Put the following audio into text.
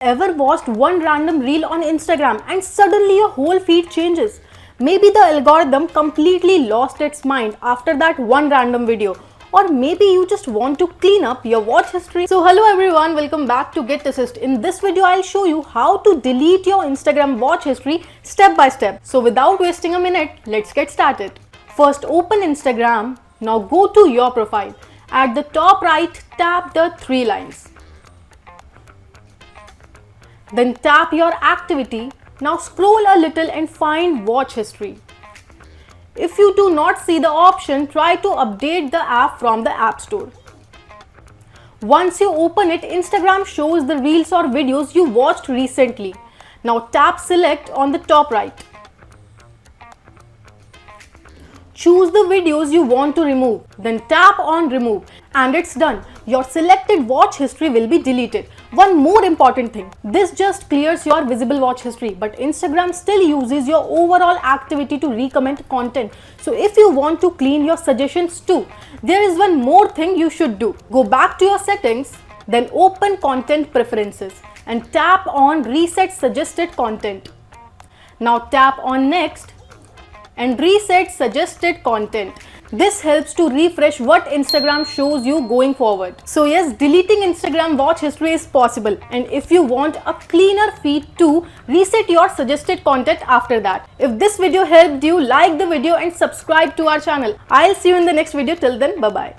Ever watched one random reel on Instagram and suddenly your whole feed changes? Maybe the algorithm completely lost its mind after that one random video. Or maybe you just want to clean up your watch history. So hello everyone, welcome back to Get Assist. In this video, I'll show you how to delete your Instagram watch history step by step. So without wasting a minute, let's get started. First open Instagram. Now go to your profile. At the top right, tap the three lines. Then tap your activity. Now scroll a little and find watch history. If you do not see the option, try to update the app from the App Store. Once you open it, Instagram shows the reels or videos you watched recently. Now tap select on the top right. Choose the videos you want to remove. Then tap on remove and it's done. Your selected watch history will be deleted. One more important thing, this just clears your visible watch history, but Instagram still uses your overall activity to recommend content. So if you want to clean your suggestions too, there is one more thing you should do. Go back to your settings, then open content preferences and tap on reset suggested content. Now tap on next and reset suggested content. This helps to refresh what Instagram shows you going forward. So yes, deleting Instagram watch history is possible, and if you want a cleaner feed too, reset your suggested content after that. If this video helped you, like the video and subscribe to our channel. I'll see you in the next video. Till then, bye bye.